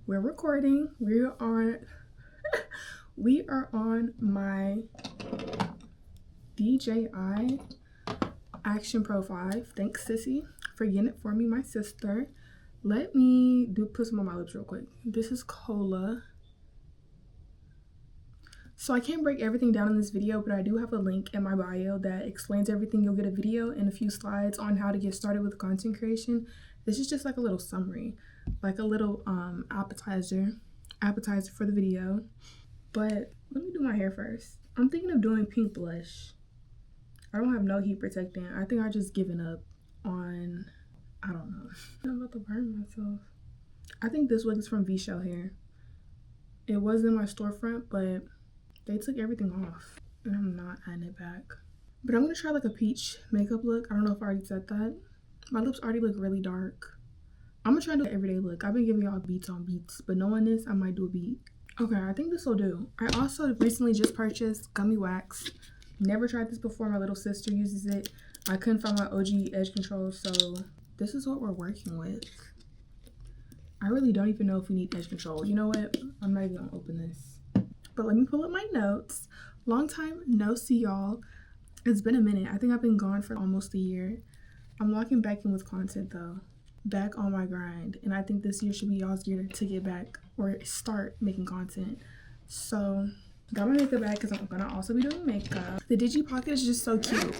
We're recording. We are on my DJI Action Pro 5. Thanks, Sissy, for getting it for me, my sister. Let me put some on my lips real quick. This is Cola. So I can't break everything down in this video, but I do have a link in my bio that explains everything. You'll get a video and a few slides on how to get started with content creation. This is just like a little summary, like a little appetizer for the video. But let me do my hair first. I'm thinking of doing pink blush. I don't have no heat protectant. I think I just given up on, I don't know. I'm about to burn myself. I think this wig is from V-Shell Hair. It was in my storefront, but they took everything off and I'm not adding it back. But I'm gonna try like a peach makeup look. I don't know if I already said that. My lips already look really dark. I'm gonna try to do an everyday look. I've been giving y'all beats on beats, but knowing this, I might do a beat. Okay, I think this will do. I also recently just purchased gummy wax. Never tried this before. My little sister uses it. I couldn't find my OG edge control, so this is what we're working with. I really don't even know if we need edge control. You know what? I'm not even gonna open this. But let me pull up my notes. Long time no see, y'all. It's been a minute. I think I've been gone for almost a year. I'm locking back in with content though. Back on my grind. And I think this year should be y'all's year to get back or start making content. So got my makeup bag because I'm gonna also be doing makeup. The Digi Pocket is just so cute.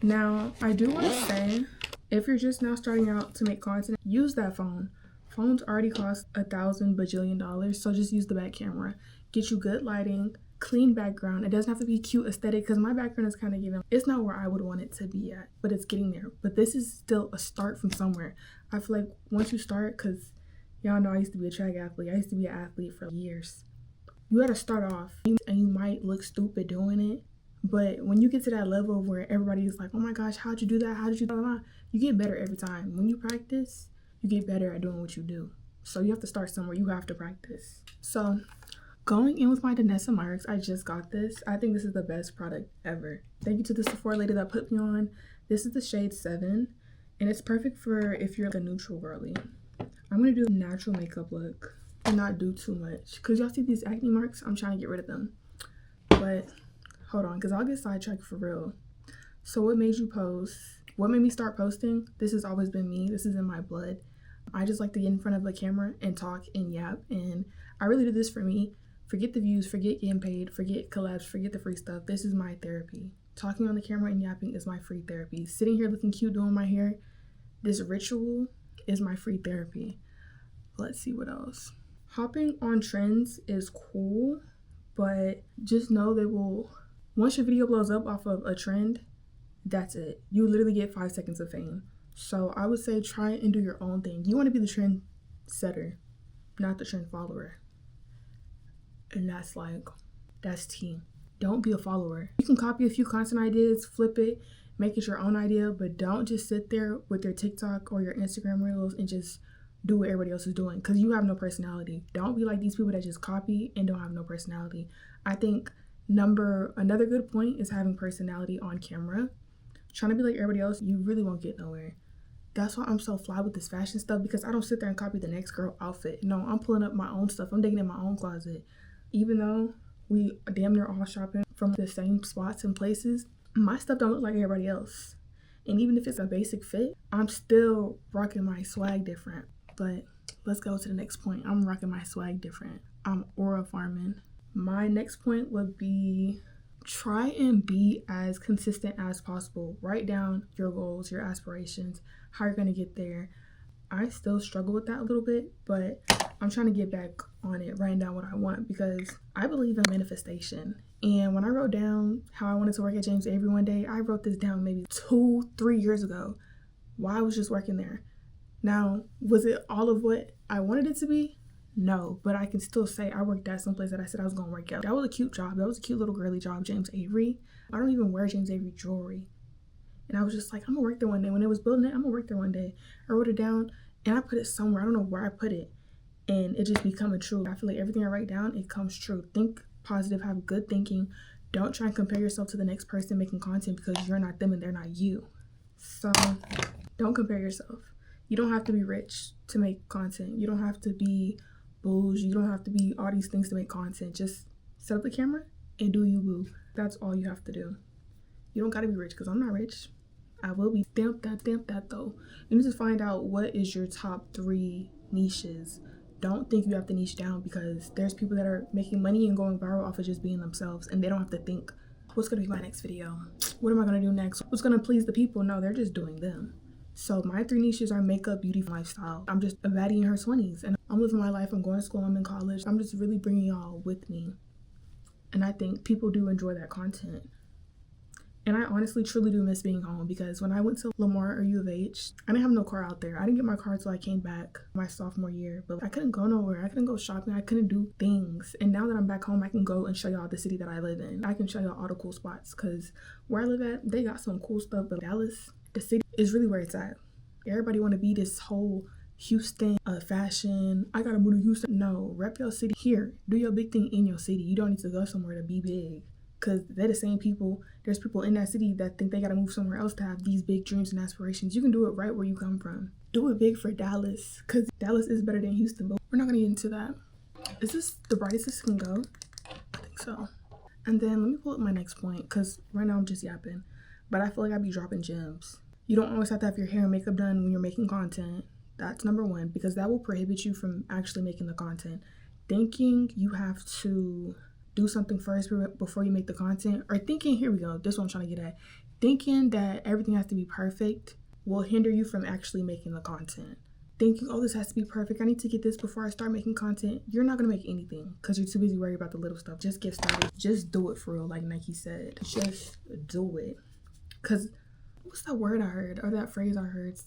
Now, I do want to say, if you're just now starting out to make content, use that phone. Phones already cost $1,000 bajillion, so just use the back camera. Get you good lighting, clean background. It doesn't have to be cute aesthetic because my background is kind of giving, it's not where I would want it to be at, but it's getting there. But this is still a start from somewhere. I feel like once you start, because y'all know I used to be a track athlete. I used to be an athlete for years. You got to start off and you might look stupid doing it. But when you get to that level where everybody's like, oh my gosh, how'd you do that? How did you do that? You get better every time. When you practice, you get better at doing what you do. So you have to start somewhere. You have to practice. So going in with my Danessa Marks, I just got this. I think this is the best product ever. Thank you to the Sephora lady that put me on. This is the shade 7, and it's perfect for if you're like a neutral girly. I'm gonna do a natural makeup look and not do too much. Because y'all see these acne marks? I'm trying to get rid of them. But hold on, because I'll get sidetracked for real. So what made you post? What made me start posting? This has always been me. This is in my blood. I just like to get in front of a camera and talk and yap. And I really do this for me. Forget the views, forget getting paid, forget collabs, forget the free stuff. This is my therapy. Talking on the camera and yapping is my free therapy. Sitting here looking cute doing my hair, this ritual is my free therapy. Let's see what else. Hopping on trends is cool, but just know they will, once your video blows up off of a trend, that's it. You literally get 5 seconds of fame. So I would say try and do your own thing. You want to be the trend setter, not the trend follower. And that's tea. Don't be a follower. You can copy a few content ideas, flip it, make it your own idea, but don't just sit there with your TikTok or your Instagram reels and just do what everybody else is doing because you have no personality. Don't be like these people that just copy and don't have no personality. I think another good point is having personality on camera. Trying to be like everybody else, you really won't get nowhere. That's why I'm so fly with this fashion stuff, because I don't sit there and copy the next girl outfit. No, I'm pulling up my own stuff. I'm digging in my own closet. Even though we damn near all shopping from the same spots and places, my stuff don't look like everybody else. And even if it's a basic fit, I'm still rocking my swag different. But let's go to the next point. I'm rocking my swag different. I'm aura farming. My next point would be try and be as consistent as possible. Write down your goals, your aspirations, how you're going to get there. I still struggle with that a little bit, but I'm trying to get back on it, writing down what I want, because I believe in manifestation. And when I wrote down how I wanted to work at James Avery one day, I wrote this down maybe 2-3 years ago while I was just working there. Now, was it all of what I wanted it to be? No, but I can still say I worked at some place that I said I was going to work at. That was a cute job. That was a cute little girly job, James Avery. I don't even wear James Avery jewelry. And I was just like, I'm going to work there one day. When it was building it, I'm going to work there one day. I wrote it down and I put it somewhere. I don't know where I put it. And it just becoming true. I feel like everything I write down, it comes true. Think positive, have good thinking. Don't try and compare yourself to the next person making content because you're not them and they're not you. So don't compare yourself. You don't have to be rich to make content. You don't have to be bougie. You don't have to be all these things to make content. Just set up the camera and do you, boo. That's all you have to do. You don't gotta be rich, because I'm not rich. I will be. Stamp that though. You need to find out what is your top 3 niches. Don't think you have to niche down, because there's people that are making money and going viral off of just being themselves, and they don't have to think, what's gonna be my next video? What am I gonna do next? What's gonna please the people? No, they're just doing them. So my 3 niches are makeup, beauty, lifestyle. I'm just a baddie in her 20s, and I'm living my life. I'm going to school, I'm in college. I'm just really bringing y'all with me. And I think people do enjoy that content. And I honestly truly do miss being home, because when I went to Lamar or U of H, I didn't have no car out there. I didn't get my car until I came back my sophomore year, but I couldn't go nowhere. I couldn't go shopping. I couldn't do things. And now that I'm back home, I can go and show y'all the city that I live in. I can show y'all all the cool spots, because where I live at, they got some cool stuff. But Dallas, the city, is really where it's at. Everybody want to be this whole Houston fashion. I gotta move to Houston. No, rep your city here. Do your big thing in your city. You don't need to go somewhere to be big, because they're the same people. There's people in that city that think they gotta move somewhere else to have these big dreams and aspirations. You can do it right where you come from. Do it big for Dallas, because Dallas is better than Houston, but we're not gonna get into that. Is this the brightest this can go? I think so. And then let me pull up my next point, because right now I'm just yapping, but I feel like I be dropping gems. You don't always have to have your hair and makeup done when you're making content. That's number 1, because that will prohibit you from actually making the content. Thinking you have to do something first before you make the content, or thinking, here we go, this is what I'm trying to get at. Thinking that everything has to be perfect will hinder you from actually making the content. Thinking, oh, this has to be perfect, I need to get this before I start making content. You're not gonna make anything, because you're too busy worried about the little stuff. Just get started. Just do it for real, like Nike said. Just do it. Because what's that word I heard, or that phrase I heard?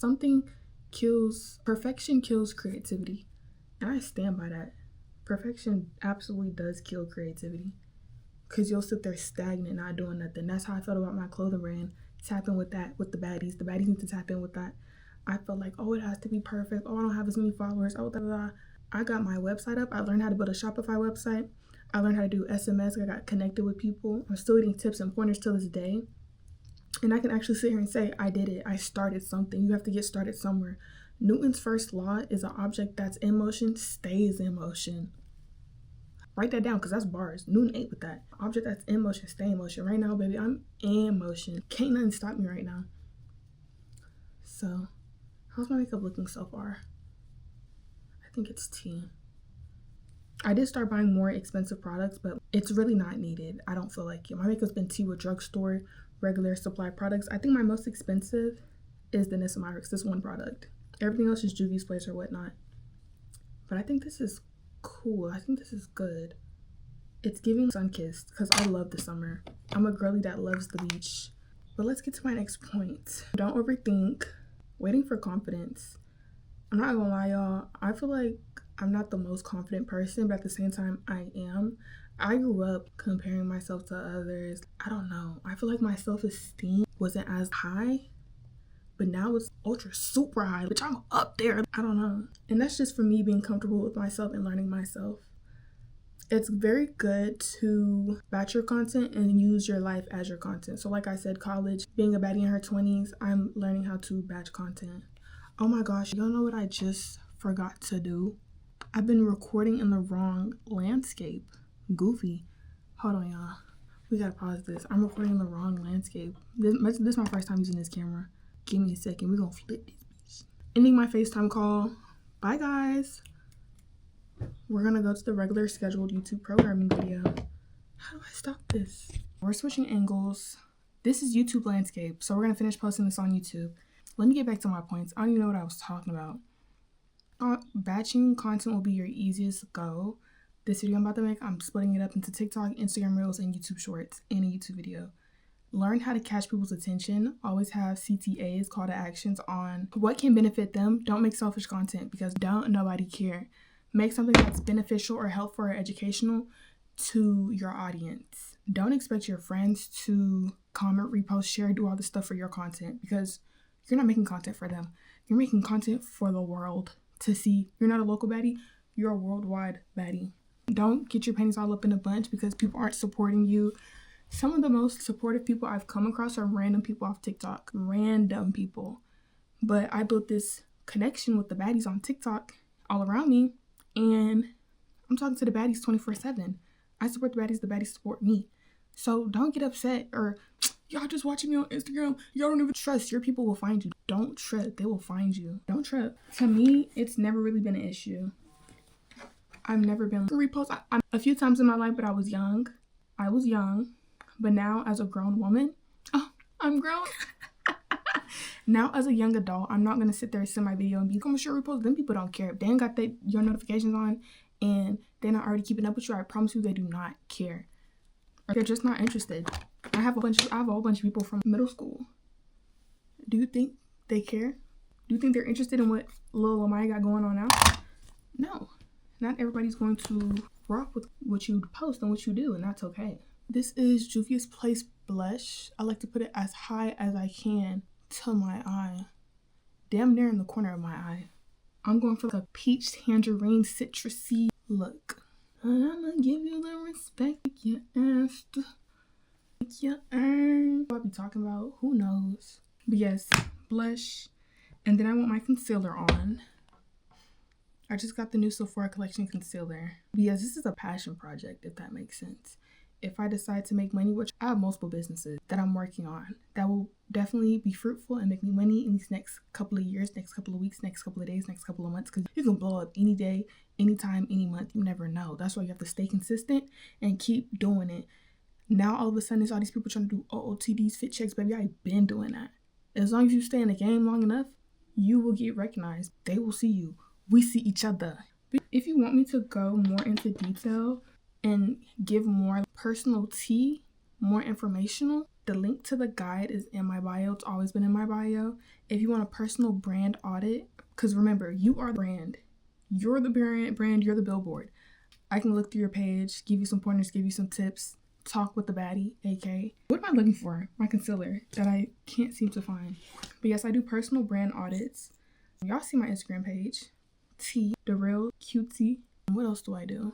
Perfection kills creativity. And I stand by that. Perfection absolutely does kill creativity, because you'll sit there stagnant, not doing nothing. That's how I felt about my clothing brand. Tap in with that, with the baddies. The baddies need to tap in with that. I felt like, oh, it has to be perfect. Oh, I don't have as many followers. Oh, blah, blah, blah. I got my website up. I learned how to build a Shopify website. I learned how to do SMS. I got connected with people. I'm still getting tips and pointers till this day. And I can actually sit here and say, I did it. I started something. You have to get started somewhere. Newton's first law is an object that's in motion stays in motion. Write that down, because that's bars. Newton ate with that. Object that's in motion, stay in motion. Right now, baby, I'm in motion. Can't nothing stop me right now. So, how's my makeup looking so far? I think it's tea. I did start buying more expensive products, but it's really not needed. I don't feel like it. My makeup's been tea with drugstore, regular supply products. I think my most expensive is the Nisamyrix, this one product. Everything else is Juvia's Place or whatnot. But I think this is cool. I think this is good. It's giving sun-kissed, because I love the summer. I'm a girly that loves the beach. But let's get to my next point. Don't overthink. Waiting for confidence. I'm not gonna lie, y'all. I feel like I'm not the most confident person, but at the same time, I am. I grew up comparing myself to others. I don't know. I feel like my self-esteem wasn't as high, but now it's ultra super high, which I'm up there. I don't know. And that's just for me being comfortable with myself and learning myself. It's very good to batch your content and use your life as your content. So like I said, college, being a baddie in her 20s, I'm learning how to batch content. Oh my gosh, y'all know what I just forgot to do? I've been recording in the wrong landscape. Goofy. Hold on, y'all. We gotta pause this. I'm recording in the wrong landscape. This is my first time using this camera. Give me a second. We're gonna flip this bitch. Ending my FaceTime call. Bye, guys. We're gonna go to the regular scheduled YouTube programming video. How do I stop this? We're switching angles. This is YouTube landscape, so we're gonna finish posting this on YouTube. Let me get back to my points. I don't even know what I was talking about. Batching content will be your easiest go. This video I'm about to make, I'm splitting it up into TikTok, Instagram Reels, and YouTube Shorts in a YouTube video. Learn how to catch people's attention. Always have CTAs, call to actions, on what can benefit them. Don't make selfish content, because don't nobody care. Make something that's beneficial or helpful or educational to your audience. Don't expect your friends to comment, repost, share, do all this stuff for your content, because you're not making content for them. You're making content for the world to see. You're not a local baddie, you're a worldwide baddie. Don't get your panties all up in a bunch because people aren't supporting you. Some of the most supportive people I've come across are random people off TikTok. Random people. But I built this connection with the baddies on TikTok all around me, and I'm talking to the baddies 24/7. I support the baddies support me. So don't get upset or y'all just watching me on Instagram. Y'all don't even trust. Your people will find you. Don't trip. They will find you. Don't trip. To me, it's never really been an issue. I've never been repost. A few times in my life, but I was young. But now as a grown woman, I'm grown. Now as a young adult, I'm not gonna sit there and send my video and be come sure repost. Them people don't care. If they ain't got your notifications on and they're not already keeping up with you, I promise you they do not care. They're just not interested. I have a whole bunch of people from middle school. Do you think they care? Do you think they're interested in what little Amaya got going on now? No. Not everybody's going to rock with what you post and what you do, and that's okay. This is Juvia's Place blush. I like to put it as high as I can to my eye. Damn near in the corner of my eye. I'm going for the peach tangerine citrusy look. And I'm gonna give you the respect you asked. You earned. What I'll be talking about, who knows? But yes, blush. And then I want my concealer on. I just got the new Sephora collection concealer. Because this is a passion project, if that makes sense. If I decide to make money, which I have multiple businesses that I'm working on, that will definitely be fruitful and make me money in these next couple of years, next couple of weeks, next couple of days, next couple of months, because you can blow up any day, anytime, any month. You never know. That's why you have to stay consistent and keep doing it. Now all of a sudden there's all these people trying to do OOTDs, fit checks, baby. I've been doing that. As long as you stay in the game long enough, you will get recognized. They will see you. We see each other. If you want me to go more into detail and give more personal tea, more informational, the link to the guide is in my bio. It's always been in my bio. If you want a personal brand audit, because remember, you are the brand. You're the brand, you're the billboard. I can look through your page, give you some pointers, give you some tips, talk with the baddie, AK. What am I looking for? My concealer that I can't seem to find. But yes, I do personal brand audits. Y'all see my Instagram page. T, the real cutesy. What else do I do?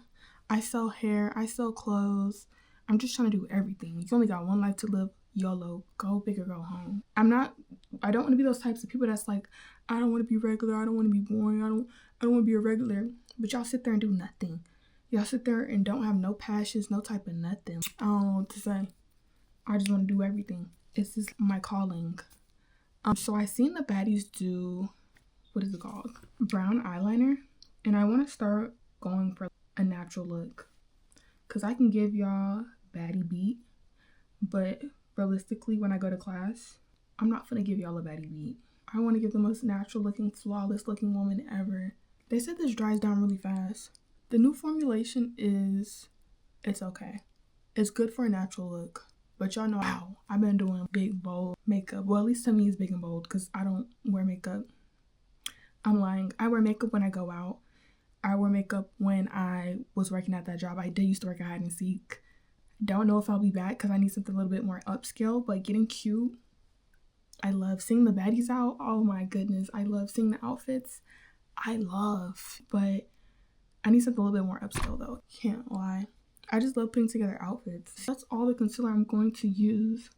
I sell hair, I sell clothes. I'm just trying to do everything. You only got one life to live. YOLO. Go big or go home. I don't want to be those types of people that's like, I don't want to be regular. I don't want to be boring. I don't want to be a regular. But y'all sit there and do nothing. Y'all sit there and don't have no passions, no type of nothing. I don't know what to say. I just want to do everything. It's just my calling. So I seen the baddies do, what is it called? Brown eyeliner. And I want to start going for a natural look. Because I can give y'all baddie beat. But realistically, when I go to class, I'm not going to give y'all a baddie beat. I want to give the most natural looking, flawless looking woman ever. They said this dries down really fast. The new formulation it's okay. It's good for a natural look. But y'all know how I've been doing big, bold makeup. Well, at least to me it's big and bold because I don't wear makeup. I'm lying. I wear makeup when I go out. I wear makeup when I was working at that job. I did used to work at hide and seek. Don't know if I'll be back because I need something a little bit more upscale, but getting cute. I love seeing the baddies out. Oh my goodness. I love seeing the outfits. But I need something a little bit more upscale though. Can't lie. I just love putting together outfits. That's all the concealer I'm going to use.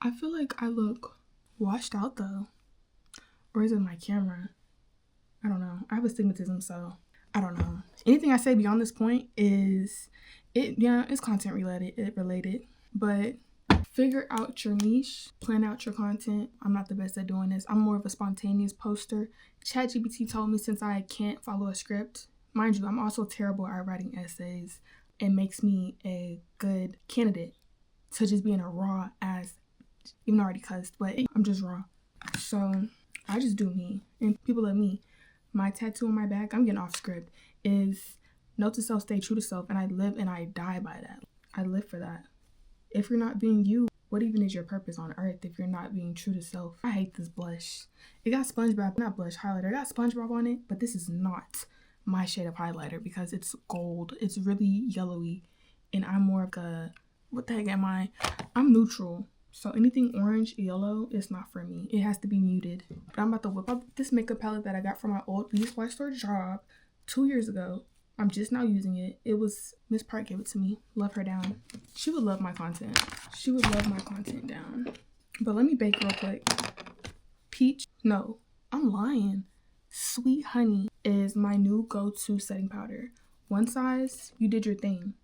I feel like I look washed out though. Or is it my camera? I don't know. I have astigmatism, so I don't know. Anything I say beyond this point is it's content related. But figure out your niche, plan out your content. I'm not the best at doing this. I'm more of a spontaneous poster. ChatGPT told me since I can't follow a script, mind you, I'm also terrible at writing essays. It makes me a good candidate to just being a raw ass, even though I already cussed, but I'm just raw. So I just do me, and people love me. My tattoo on my back, I'm getting off script, is note to self, stay true to self, and I live and I die by that. I live for that. If you're not being you, what even is your purpose on earth if you're not being true to self? I hate this blush. It got SpongeBob, not blush, highlighter. It got SpongeBob on it, but this is not my shade of highlighter because it's gold. It's really yellowy, and I'm more of a, what the heck am I? I'm neutral. So anything orange, yellow is not for me. It has to be muted. But I'm about to whip up this makeup palette that I got from my old beauty supply store job 2 years ago. I'm just now using it. It was, Miss Park gave it to me. Love her down. She would love my content. She would love my content down. But let me bake real quick. Peach, no, I'm lying. Sweet Honey is my new go-to setting powder. one size, you did your thing.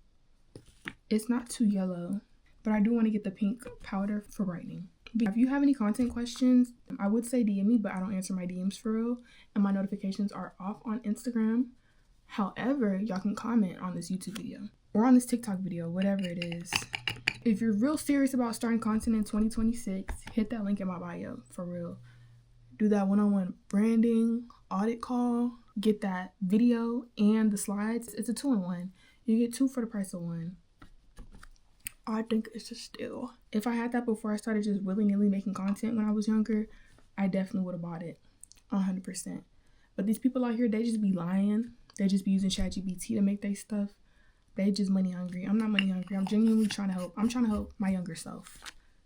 It's not too yellow, but I do want to get the pink powder for brightening. If you have any content questions, I would say DM me, but I don't answer my DMs for real, and my notifications are off on Instagram. However, y'all can comment on this YouTube video or on this TikTok video, whatever it is. If you're real serious about starting content in 2026, hit that link in my bio, for real. Do that one-on-one branding, audit call, get that video and the slides. It's a 2-in-1. You get 2 for the price of 1. I think it's a steal. If I had that before I started just willy-nilly making content when I was younger, I definitely would have bought it 100%. But these people out here, they just be lying. They just be using ChatGPT to make their stuff. They just money hungry. I'm not money hungry. I'm genuinely trying to help. I'm trying to help my younger self.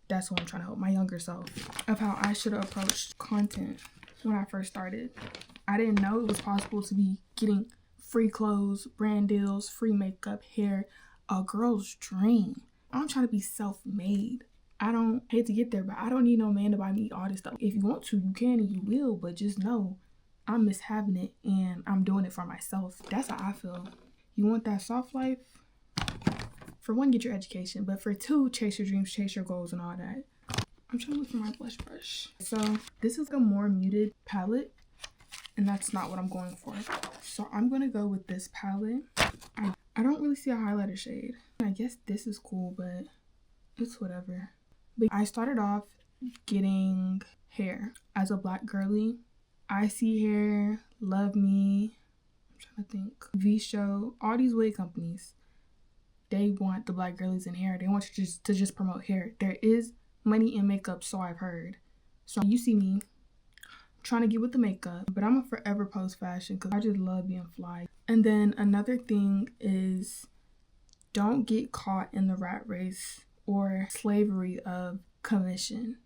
That's what I'm trying to help, my younger self, of how I should have approached content when I first started. I didn't know it was possible to be getting free clothes, brand deals, free makeup, hair, a girl's dream. I'm trying to be self-made. I don't hate to get there, but I don't need no man to buy me all this stuff. If you want to, you can and you will, but just know I'm miss having it and I'm doing it for myself. That's how I feel. You want that soft life? For 1, get your education, but for 2, chase your dreams, chase your goals and all that. I'm trying to look for my blush brush. So this is a more muted palette, and that's not what I'm going for. So I'm going to go with this palette. I don't really see a highlighter shade. I guess this is cool, but it's whatever. But I started off getting hair as a black girly. I See Hair, Love Me, I'm trying to think, V-Show, all these wig companies. They want the black girlies in hair. They want you to just promote hair. There is money in makeup, so I've heard. So you see me trying to get with the makeup, but I'm a forever post fashion because I just love being fly. And then another thing is, don't get caught in the rat race or slavery of commission.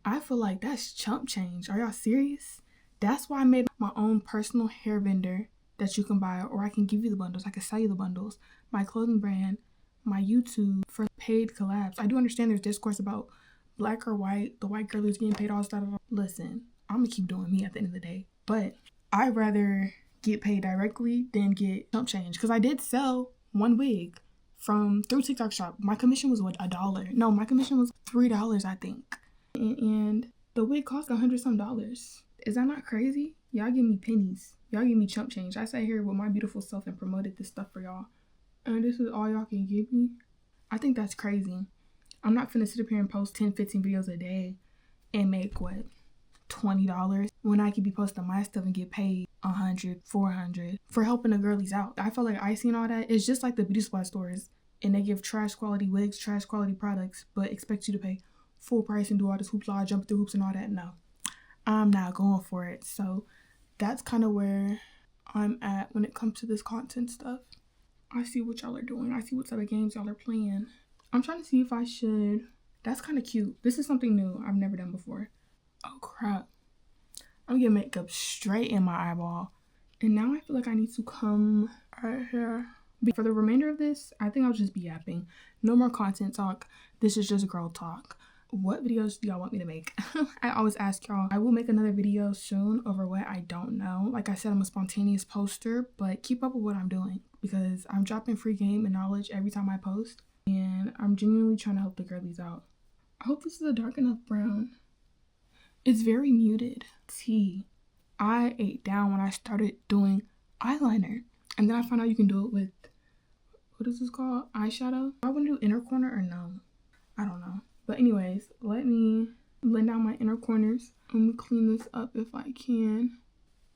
I feel like that's chump change. Are y'all serious? That's why I made my own personal hair vendor that you can buy, or I can give you the bundles. I can sell you the bundles. My clothing brand, my YouTube for paid collabs. I do understand there's discourse about black or white, the white girl is getting paid all this stuff. Listen, I'm gonna keep doing me at the end of the day, but I'd rather get paid directly than get chump change, because I did sell 1 wig through TikTok shop. My commission was what, $1? No, my commission was $3, I think, and the wig cost $100 some. Is that not crazy? Y'all give me pennies. Y'all give me chump change. I sat here with my beautiful self and promoted this stuff for y'all, and this is all y'all can give me? I think that's crazy. I'm not finna sit up here and post 10, 15 videos a day and make what, $20 when I could be posting my stuff and get paid $100, $400 for helping the girlies out. I feel like I seen all that. It's just like the beauty supply stores, and they give trash quality wigs, trash quality products, but expect you to pay full price and do all this hoopla, jump through hoops and all that. No, I'm not going for it. So that's kind of where I'm at when it comes to this content stuff. I see what y'all are doing. I see what type of games y'all are playing. I'm trying to see if I should. That's kind of cute. This is something new I've never done before. Oh crap. I'm getting makeup straight in my eyeball. And now I feel like I need to come right here. For the remainder of this, I think I'll just be yapping. No more content talk. This is just girl talk. What videos do y'all want me to make? I always ask y'all. I will make another video soon over what I don't know. Like I said, I'm a spontaneous poster, but keep up with what I'm doing because I'm dropping free game and knowledge every time I post. And I'm genuinely trying to help the girlies out. I hope this is a dark enough brown. It's very muted. Tea. I ate down when I started doing eyeliner. And then I found out you can do it with, what is this called? Eyeshadow? Do I want to do inner corner or no? I don't know. But anyways, let me blend out my inner corners. I'm gonna clean this up if I can.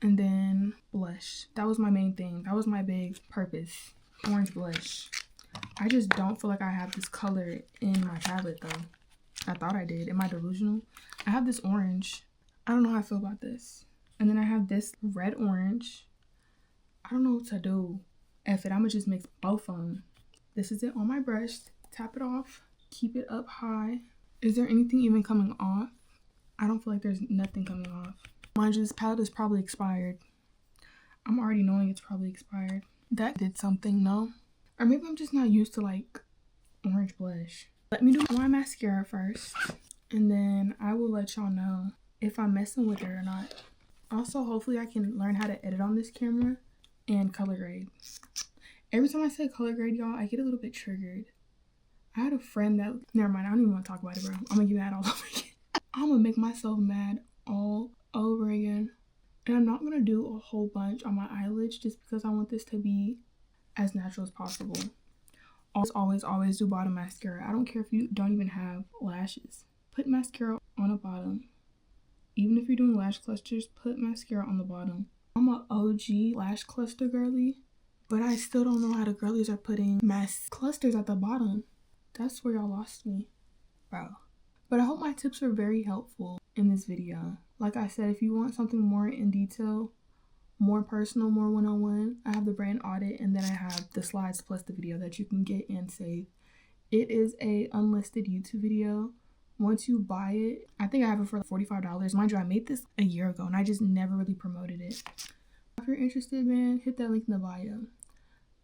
And then blush. That was my main thing. That was my big purpose. Orange blush. I just don't feel like I have this color in my palette though. I thought I did. Am I delusional? I have this orange. I don't know how I feel about this. And then I have this red orange. I don't know what to do. F it, I'm gonna just mix both of them. This is it on my brush. Tap it off. Keep it up high. Is there anything even coming off? I don't feel like there's nothing coming off. Mind you, this palette is probably expired. I'm already knowing it's probably expired. That did something, no? Or maybe I'm just not used to like orange blush. Let me do my mascara first, and then I will let y'all know if I'm messing with it or not. Also, hopefully I can learn how to edit on this camera and color grade. Every time I say color grade, y'all, I get a little bit triggered. I had a friend that, never mind, I don't even want to talk about it, bro. I'm gonna get mad all over again. I'm gonna make myself mad all over again. And I'm not gonna do a whole bunch on my eyelids just because I want this to be as natural as possible. Always do bottom mascara. I don't care if you don't even have lashes. Put mascara on the bottom. Even if you're doing lash clusters, put mascara on the bottom. I'm a OG lash cluster girly, but I still don't know how the girlies are putting mask clusters at the bottom. That's where y'all lost me, bro. But I hope my tips were very helpful in this video. Like I said, if you want something more in detail, more personal, more one-on-one, I have the brand audit, and then I have the slides plus the video that you can get and save. It is a unlisted YouTube video. Once you buy it, I think I have it for $45. Mind you, I made this a year ago and I just never really promoted it. If you're interested, man, hit that link in the bio.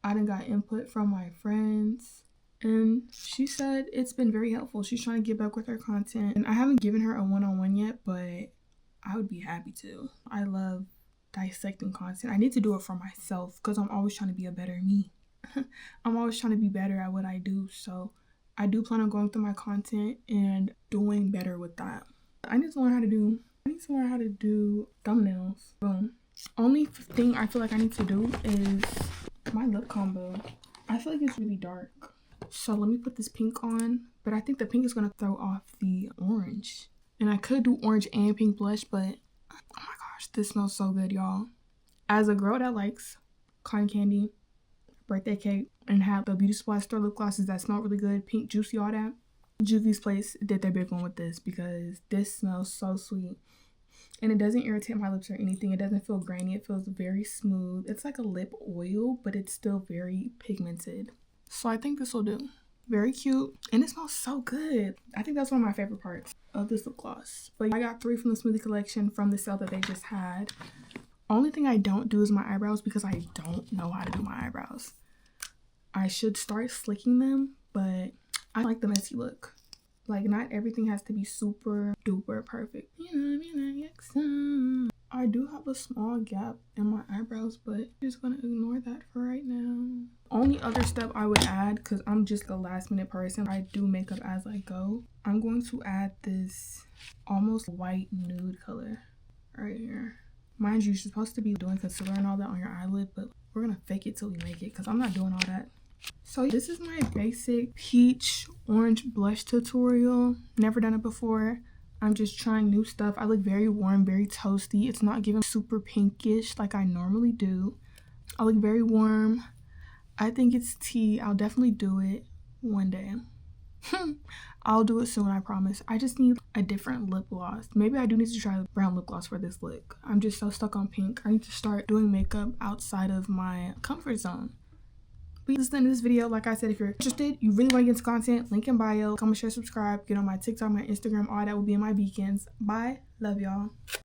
I done got input from my friends and she said it's been very helpful. She's trying to get back with her content, and I haven't given her a one-on-one yet, but I would be happy to. I love dissecting content. I need to do it for myself because I'm always trying to be a better me. I'm always trying to be better at what I do, so I do plan on going through my content and doing better with that. I need to learn how to do thumbnails. Boom. Only thing I feel like I need to do is my lip combo. I feel like it's really dark. So let me put this pink on, but I think the pink is gonna throw off the orange. And I could do orange and pink blush, but oh my gosh, this smells so good, y'all. As a girl that likes cotton candy, birthday cake, and have the Beauty Supply store lip glosses that smell really good, pink, juicy, all that, Juvie's Place did their big one with this because this smells so sweet. And it doesn't irritate my lips or anything. It doesn't feel grainy. It feels very smooth. It's like a lip oil, but it's still very pigmented. So I think this will do. Very cute. And it smells so good. I think that's one of my favorite parts of this lip gloss. But I got 3 from the Smoothie collection from the sale that they just had. Only thing I don't do is my eyebrows because I don't know how to do my eyebrows. I should start slicking them, but I like the messy look. Like, not everything has to be super duper perfect. I do have a small gap in my eyebrows, but I'm just gonna ignore that for right now. Only other step I would add, because I'm just a last minute person, I do makeup as I go. I'm going to add this almost white nude color right here. Mind you, you're supposed to be doing concealer and all that on your eyelid, but we're gonna fake it till we make it because I'm not doing all that. So this is my basic peach orange blush tutorial. Never done it before. I'm just trying new stuff. I look very warm, very toasty. It's not giving super pinkish like I normally do. I look very warm. I think it's tea. I'll definitely do it one day. I'll do it soon, I promise. I just need a different lip gloss. Maybe I do need to try a brown lip gloss for this look. I'm just so stuck on pink. I need to start doing makeup outside of my comfort zone. But this is the end of this video. Like I said, if you're interested, you really want to get into content, link in bio, comment, share, subscribe, get on my TikTok, my Instagram, all that will be in my beacons. Bye. Love y'all.